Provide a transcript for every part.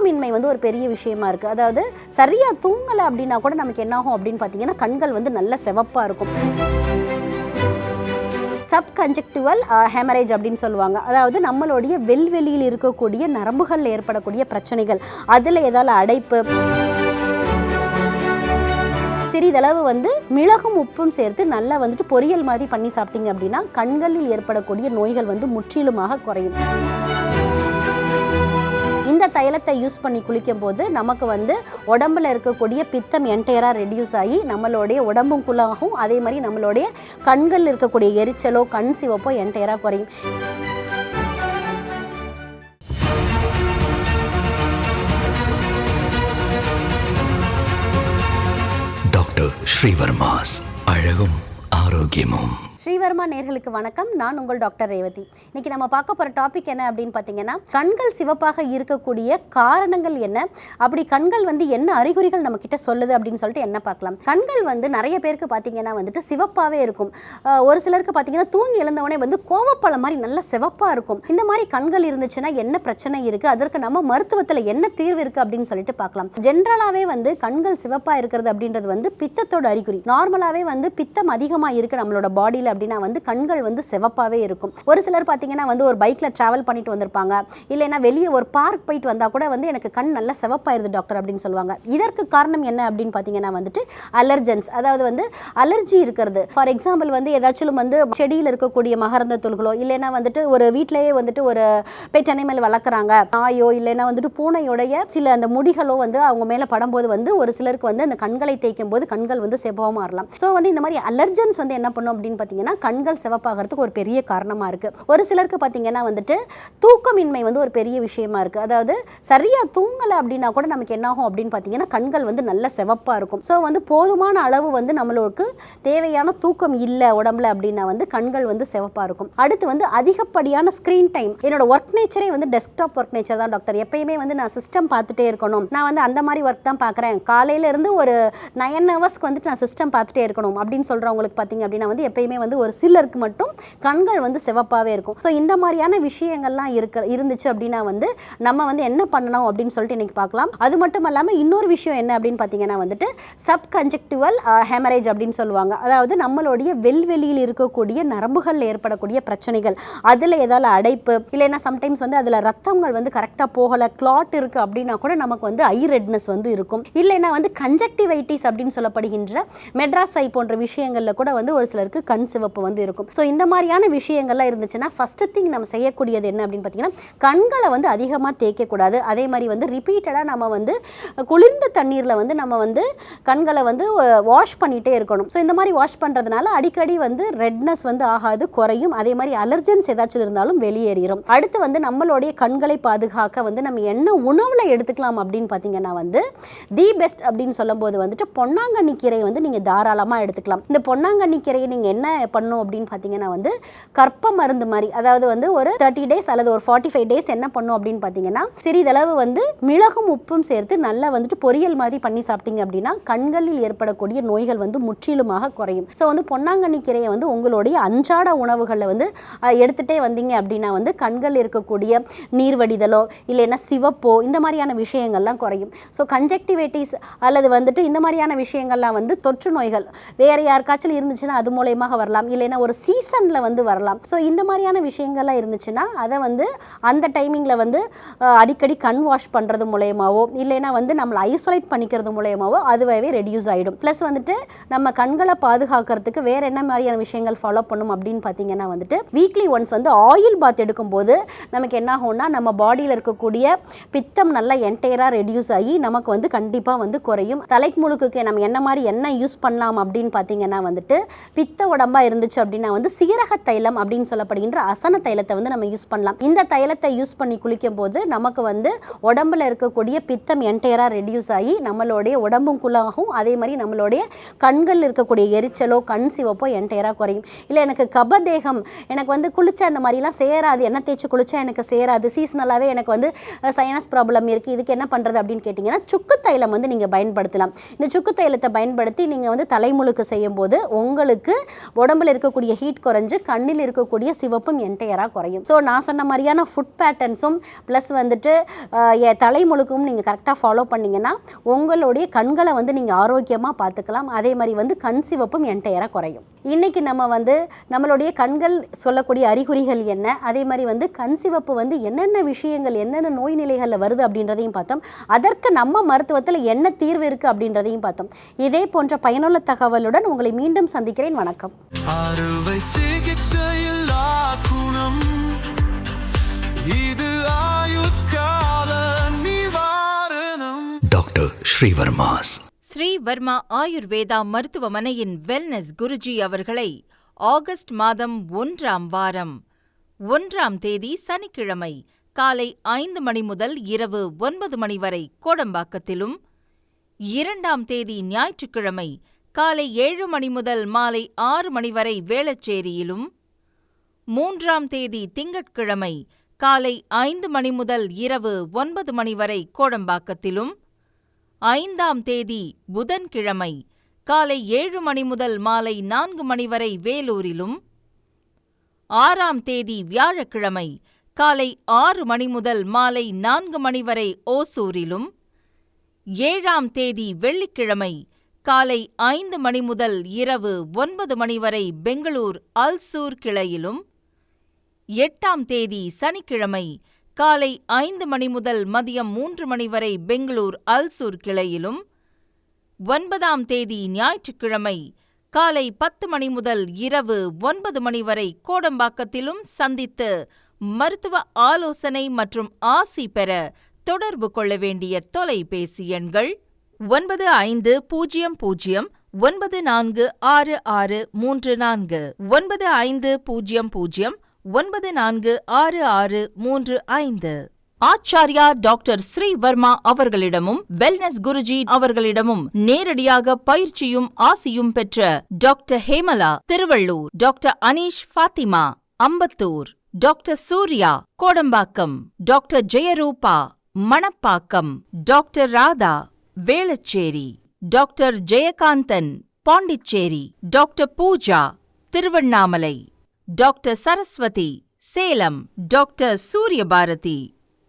தூக்கமின்மை வந்து ஒரு பெரிய விஷயமா இருக்குது. அதாவது சரியாக தூங்கலை அப்படின்னா கூட நமக்கு என்ன ஆகும் அப்படின்னு பார்த்தீங்கன்னா கண்கள் வந்து நல்ல சிவப்பாக இருக்கும். சப்கன்ஜெக்டிவல் ஹெமரேஜ் அப்படின்னு சொல்லுவாங்க. அதாவது நம்மளுடைய வெல்வெளியில் இருக்கக்கூடிய நரம்புகளில் ஏற்படக்கூடிய பிரச்சனைகள், அதில் ஏதாவது அடைப்பு, சிறிதளவு வந்து மிளகும் உப்பும் சேர்த்து நல்லா வந்துட்டு பொரியல் மாதிரி பண்ணி சாப்பிட்டீங்க அப்படின்னா கண்களில் ஏற்படக்கூடிய நோய்கள் வந்து முற்றிலுமாக குறையும். இந்த தைலத்தை யூஸ் பண்ணி குளிக்கும் போது நமக்கு வந்து உடம்புல இருக்கக்கூடிய பித்தம் என்டையராக ரெடியூஸ் ஆகி நம்மளுடைய உடம்பும் குள்ளாகும், அதே மாதிரி நம்மளுடைய கண்களில் இருக்கக்கூடிய எரிச்சலோ கண் சிவப்போ என்டையராக குறையும். டாக்டர் ஸ்ரீவர்மாஸ் அழகும் ஆரோக்கியமும். ஸ்ரீவர்மா நேர்களுக்கு வணக்கம். நான் உங்கள் டாக்டர் ரேவதி. இன்னைக்கு நம்ம பார்க்க போகிற டாபிக் என்ன அப்படின்னு பார்த்தீங்கன்னா, கண்கள் சிவப்பாக இருக்கக்கூடிய காரணங்கள் என்ன, அப்படி கண்கள் வந்து என்ன அறிகுறிகள் நம்ம கிட்ட சொல்லுது அப்படின்னு சொல்லிட்டு என்ன பார்க்கலாம். கண்கள் வந்து நிறைய பேருக்கு பார்த்தீங்கன்னா வந்துட்டு சிவப்பாகவே இருக்கும். ஒரு சிலருக்கு பார்த்தீங்கன்னா தூங்கி எழுந்தவொடனே வந்து கோவப்பழம் மாதிரி நல்லா சிவப்பாக இருக்கும். இந்த மாதிரி கண்கள் இருந்துச்சுன்னா என்ன பிரச்சனை இருக்குது, அதற்கு நம்ம மருத்துவத்தில் என்ன தீர்வு இருக்குது அப்படின்னு சொல்லிட்டு பார்க்கலாம். ஜென்ரலாகவே வந்து கண்கள் சிவப்பாக இருக்கிறது அப்படின்றது வந்து பித்தத்தோட அறிகுறி. நார்மலாகவே வந்து பித்தம் அதிகமாக இருக்குது நம்மளோட பாடியில் அப்படின்னா வந்து கண்கள் வந்து சிவப்பாவே இருக்கும். ஒரு சிலர் பார்த்தீங்கன்னா வந்து ஒரு பைக்ல டிராவல் பண்ணிட்டு வந்திருப்பாங்க, இல்லைன்னா வெளியே ஒரு பார்க் போயிட்டு வந்தா கூட வந்து எனக்கு கண் நல்லா சிவப்பாயிருது டாக்டர் அப்படின்னு சொல்லுவாங்க. இதற்கு காரணம் என்ன அப்படின்னு பார்த்தீங்கன்னா வந்துட்டு அலர்ஜன்ஸ், அதாவது வந்து அலர்ஜி இருக்கிறது. ஃபார் எக்ஸாம்பிள் வந்து ஏதாச்சும் வந்து செடியில் இருக்கக்கூடிய மகரந்த தூள்களோ, இல்லைன்னா வந்துட்டு ஒரு வீட்டிலேயே வந்துட்டு ஒரு பெட் அனிமல் வளர்க்குறாங்க, நாயோ இல்லைன்னா வந்துட்டு பூனையோடைய சில அந்த முடிகளோ வந்து அவங்க மேலே படும்போது வந்து ஒரு சிலருக்கு வந்து அந்த கண்களை தேய்க்கும் போது கண்கள் வந்து சிவப்பாக மாறலாம். ஸோ வந்து இந்த மாதிரி அலர்ஜன்ஸ் வந்து என்ன பண்ணும் அப்படின்னு பார்த்தீங்கன்னா கண்கள் சிவப்பாகிறதுக்கு ஒரு பெரிய காரணமா இருக்கு. ஒரு சிலருக்கு பார்த்தீங்கன்னா வந்துட்டு தூக்கமின்மை வந்து ஒரு பெரிய விஷயமா இருக்கு. அதாவது சரியா தூங்கலை அப்படின்னா கூட நமக்கு என்ன ஆகும் அப்படின்னு பார்த்தீங்கன்னா கண்கள் வந்து நல்ல சிவப்பா இருக்கும். ஸோ வந்து போதுமான அளவு வந்து நம்மளுக்கு தேவையான தூக்கம் இல்லை உடம்புல அப்படின்னா வந்து கண்கள் வந்து சிவப்பா இருக்கும். அடுத்து வந்து அதிகப்படியான ஸ்கிரீன் டைம். என்னோட ஒர்க் நேச்சரே வந்து டெஸ்க்டாப் ஒர்க் நேச்சர் தான் டாக்டர். எப்பயுமே வந்து நான் சிஸ்டம் பார்த்துட்டே இருக்கணும், நான் வந்து அந்த மாதிரி ஒர்க் தான் பார்க்குறேன், காலையில இருந்து ஒரு 9 ஹவர்ஸ்க்கு வந்துட்டு நான் சிஸ்டம் பார்த்துட்டே இருக்கணும் அப்படின்னு சொல்றவங்களுக்கு பார்த்தீங்க அப்படின்னா வந்து எப்பயுமே வந்து ஒரு சிலருக்கு மட்டும் கண்கள் வந்து சிவப்பாகவே இருக்கும். ஸோ இந்த மாதிரியான விஷயங்கள்லாம் இருந்துச்சு அப்படின்னா வந்து நம்ம வந்து என்ன பண்ணணும் அப்படின்னு சொல்லிட்டு இன்னைக்கு பார்க்கலாம். அது மட்டும் இல்லாமல் இன்னொரு விஷயம் என்ன அப்படின்னு பார்த்தீங்கன்னா வந்துட்டு சப்கன்ஜெக்டிவல் ஹெமரேஜ் அப்படின்னு சொல்லுவாங்க. அதாவது நம்மளுடைய வெல்வெளியில் இருக்கக்கூடிய நரம்புகளில் ஏற்படக்கூடிய பிரச்சனைகள், அதில் ஏதாவது அடைப்பு, இல்லைன்னா சம்டைம்ஸ் வந்து அதில் ரத்தங்கள் வந்து கரெக்டாக போகலை, கிளாட் இருக்குது அப்படின்னா கூட நமக்கு வந்து ஐ ரெட்னஸ் வந்து இருக்கும். இல்லைன்னா வந்து கன்ஜக்டிவைட்டிஸ் அப்படின்னு சொல்லப்படுகின்ற மெட்ராஸ் ஐ போன்ற விஷயங்களில் கூட வந்து ஒரு சிலருக்கு கண் சிவப்பு வந்து இருக்கும். ஸோ இந்த மாதிரியான விஷயங்கள்லாம் இருந்துச்சுன்னா ஃபர்ஸ்ட் திங் நம்ம செய்யக்கூடியது என்ன அப்படின்னு பார்த்தீங்கன்னா கண்களை வந்து அதிகமாக தேய்க்கக்கூடாது. அதே மாதிரி வந்து ரிப்பீட்டடாக நம்ம வந்து குளிர்ந்த தண்ணீரில் வந்து நம்ம வந்து கண்களை வந்து வாஷ் பண்ணிகிட்டே இருக்கணும். ஸோ இந்த மாதிரி வாஷ் பண்ணுறதுனால அடிக்கடி வந்து ரெட்னஸ் வந்து ஆகாது, குறையும். அதே மாதிரி அலர்ஜன்ஸ் ஏதாச்சும் இருந்தாலும் வெளியேறிடும். அடுத்து வந்து நம்மளுடைய கண்களை பாதுகாக்க வந்து நம்ம என்ன உணவில் எடுத்துக்கலாம் அப்படின்னு பார்த்தீங்கன்னா வந்து தி பெஸ்ட் அப்படின்னு சொல்லும்போது வந்துட்டு பொன்னாங்கண்ணி கீரையை வந்து நீங்கள் தாராளமாக எடுத்துக்கலாம். இந்த பொன்னாங்கண்ணி கீரையை நீங்கள் என்ன பண்ணும் அப்படின்னு பார்த்தீங்கன்னா வந்து கற்ப மருந்து மாதிரி, அதாவது வந்து ஒரு 30 டேஸ் அல்லது ஒரு 45 டேஸ் என்ன பண்ணும் அப்படின்னு பார்த்தீங்கன்னா சிறிதளவு வந்து மிளகும் உப்பும் சேர்த்து நல்லா வந்துட்டு பொரியல் மாதிரி பண்ணி சாப்பிட்டீங்க அப்படின்னா கண்களில் ஏற்படக்கூடிய நோய்கள் வந்து முற்றிலுமாக குறையும். ஸோ வந்து பொன்னாங்கண்ணி கீரையை வந்து உங்களுடைய அன்றாட உணவுகளில் வந்து எடுத்துகிட்டே வந்தீங்க அப்படின்னா வந்து கண்கள் இருக்கக்கூடிய நீர்வடிதலோ இல்லைன்னா சிவப்போ இந்த மாதிரியான விஷயங்கள்லாம் குறையும். ஸோ கன்ஜக்டிவைட்டிஸ் அல்லது வந்துட்டு இந்த மாதிரியான விஷயங்கள்லாம் வந்து தொற்று நோய்கள் வேறு யாருக்காச்சும் இருந்துச்சுன்னா அது மூலயமாக வரலாம், இல்லைன்னா ஒரு சீசனில் வந்து வரலாம். ஸோ இந்த மாதிரியான விஷயங்கள்லாம் இருந்துச்சுன்னா அதை வந்து அந்த டைமிங்கில் வந்து அடிக்கடி கண் வாஷ் பண்ணுறது மூலயமாவோ இல்லைன்னா வந்து நம்மளை ஐசோலேட் பண்ணிக்கிறது மூலயமாவோ அதுவே ரெடியூஸ் ஆகிடும். ப்ளஸ் வந்துட்டு நம்ம கண்களை பாதுகாக்கிறதுக்கு வேறு என்ன மாதிரியான விஷயங்கள் ஃபாலோ பண்ணும் அப்படின்னு பார்த்தீங்கன்னா வந்துட்டு வீக்லி ஒன்ஸ் வந்து ஆயில் பாத் எடுக்கும்போது நமக்கு என்ன ஆகும்னா நம்ம பாடியில் இருக்கக்கூடிய பித்தம் நல்லா என்டையராக ரெடியூஸ் ஆகி நமக்கு வந்து கண்டிப்பாக வந்து குறையும். தலைக்கு முழுக்கு நம்ம என்ன மாதிரி எண்ணெய் யூஸ் பண்ணலாம் அப்படின்னு பார்த்தீங்கன்னா வந்துட்டு பித்த உடம்பாக இருந்துச்சு அப்படின்னா வந்து சீரக தைலம் அப்படின்னு சொல்லப்படுகின்ற அசன தைலத்தை வந்து நம்ம யூஸ் பண்ணலாம். இந்த தைலத்தை யூஸ் பண்ணி குளிக்கும் போது நமக்கு வந்து உடம்புல இருக்கக்கூடிய பித்தம் என்டையராக ரெடியூஸ் ஆகி நம்மளுடைய உடம்பும் குள்ளாகும், அதே மாதிரி நம்மளுடைய கண்கள் இருக்கக்கூடிய எரிச்சலோ கண் சிவப்போ என்டையராக குறையும். இல்லை எனக்கு கபதேகம், எனக்கு வந்து குளிச்சா இந்த மாதிரிலாம் சேராது, எண்ணெய் தேய்ச்சி குளிச்சா எனக்கு சேராது, சீசனலாகவே எனக்கு வந்து சைனஸ் ப்ராப்ளம் இருக்குது, இதுக்கு என்ன பண்ணுறது அப்படின்னு கேட்டிங்கன்னா சுக்கு தைலம் வந்து நீங்கள் பயன்படுத்தலாம். இந்த சுக்கு தைலத்தை பயன்படுத்தி நீங்கள் வந்து தலைமுழுக்கு செய்யும் போது உங்களுக்கு உடம்புல உடம்புல இருக்கக்கூடிய ஹீட் குறைஞ்சு கண்ணில் இருக்கக்கூடிய சிவப்பும் என்டையராக குறையும். ஸோ நான் சொன்ன மாதிரியான ஃபுட் பேட்டர்ன்ஸும் ப்ளஸ் வந்துட்டு தலை முழுக்கும் நீங்கள் கரெக்டாக ஃபாலோ பண்ணிங்கன்னா உங்களுடைய கண்களை வந்து நீங்கள் ஆரோக்கியமாக பார்த்துக்கலாம். அதே மாதிரி வந்து கண் சிவப்பும் என்டையராக குறையும். இன்றைக்கி நம்ம வந்து நம்மளுடைய கண்கள் சொல்லக்கூடிய அறிகுறிகள் என்ன, அதே மாதிரி வந்து கண் சிவப்பு வந்து என்னென்ன விஷயங்கள் என்னென்ன நோய் நிலைகளில் வருது அப்படின்றதையும் பார்த்தோம். அதற்கு நம்ம மருத்துவத்தில் என்ன தீர்வு இருக்குது அப்படின்றதையும் பார்த்தோம். இதே போன்ற பயனுள்ள தகவலுடன் உங்களை மீண்டும் சந்திக்கிறேன். வணக்கம். அறுவை சிகிச்சையில் குணம் இது ஆயுட்கால நிவாரணம். டாக்டர் ஸ்ரீவர்மாஸ் ஸ்ரீவர்மா ஆயுர்வேதா மருத்துவமனையின் வெல்னஸ் குருஜி அவர்களை ஆகஸ்ட் மாதம் 1ஆம் வாரம் 1ஆம் தேதி சனிக்கிழமை காலை 5 மணி முதல் இரவு 9 மணி வரை கோடம்பாக்கத்திலும், 2ஆம் தேதி ஞாயிற்றுக்கிழமை காலை 7 மணி முதல் மாலை 6 மணி வரை வேளச்சேரியிலும், 3ஆம் தேதி திங்கட்கிழமை காலை 5 மணி முதல் இரவு 9 மணி வரை கோடம்பாக்கத்திலும், 5ஆம் தேதி புதன்கிழமை காலை 7 மணி முதல் மாலை 4 மணி வரை வேலூரிலும், 6ஆம் தேதி வியாழக்கிழமை காலை 6 மணி முதல் மாலை 4 மணி வரை ஓசூரிலும், 7ஆம் தேதி வெள்ளிக்கிழமை காலை 5 மணி முதல் இரவு 9 மணி வரை பெங்களூர் அல்சூர் கிளையிலும், 8ஆம் தேதி சனிக்கிழமை காலை 5 மணி முதல் மதியம் 3 மணி வரை பெங்களூர் அல்சூர் கிளையிலும், 9ஆம் தேதி ஞாயிற்றுக்கிழமை காலை 10 மணி முதல் இரவு 9 மணி வரை கோடம்பாக்கத்திலும் சந்தித்து மருத்துவ ஆலோசனை மற்றும் ஆசி பெற தொடர்பு கொள்ள வேண்டிய தொலைபேசி எண்கள் 9500946634 9500946635. ஆச்சார்யா டாக்டர் ஸ்ரீவர்மா அவர்களிடமும் வெல்னஸ் குருஜி அவர்களிடமும் நேரடியாக பயிற்சியும் ஆசியும் பெற்ற doctor Hemala Thiruvallur, doctor Aneesh Fathima Ambattur, doctor Surya Kodambakkam, doctor Jayaruba Manapakkam, doctor Radha Velachery, doctor Jayakanthan Pondicherry, doctor Pooja Tiruvannamalai, doctor Saraswathi Salem, doctor Suryabharathi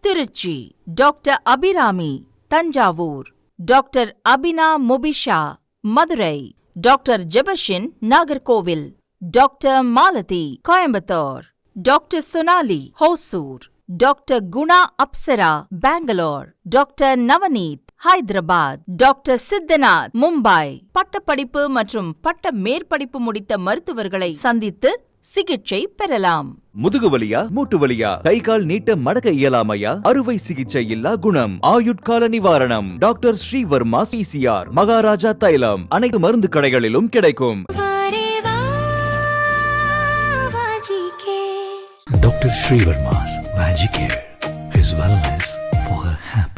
Trichy, doctor Abirami Thanjavur, doctor Abina Mubisha Madurai, doctor Jebashin Nagercoil, doctor Malathi Coimbatore, doctor Sonali Hosur, doctor Guna Apsara Bangalore, doctor Navneeth Hyderabad, doctor Siddhanath Mumbai. பட்டப்படிப்பு மற்றும் பட்ட மேற்படிப்பு முடித்த மருத்துவர்களை சந்தித்து சிகிச்சை பெறலாம். முதுகு வலியா, மூட்டு வலியா, கை கால் நீட்ட மடக்க இயலாமையா, அறுவை சிகிச்சை இல்லா குணம், ஆயுட்கால நிவாரணம். டாக்டர் ஸ்ரீவர்மா PCR, மகாராஜா தைலம் அனைத்து மருந்து கடைகளிலும் கிடைக்கும். Dr. Srivarma's Magic Care, his wellness for her happiness.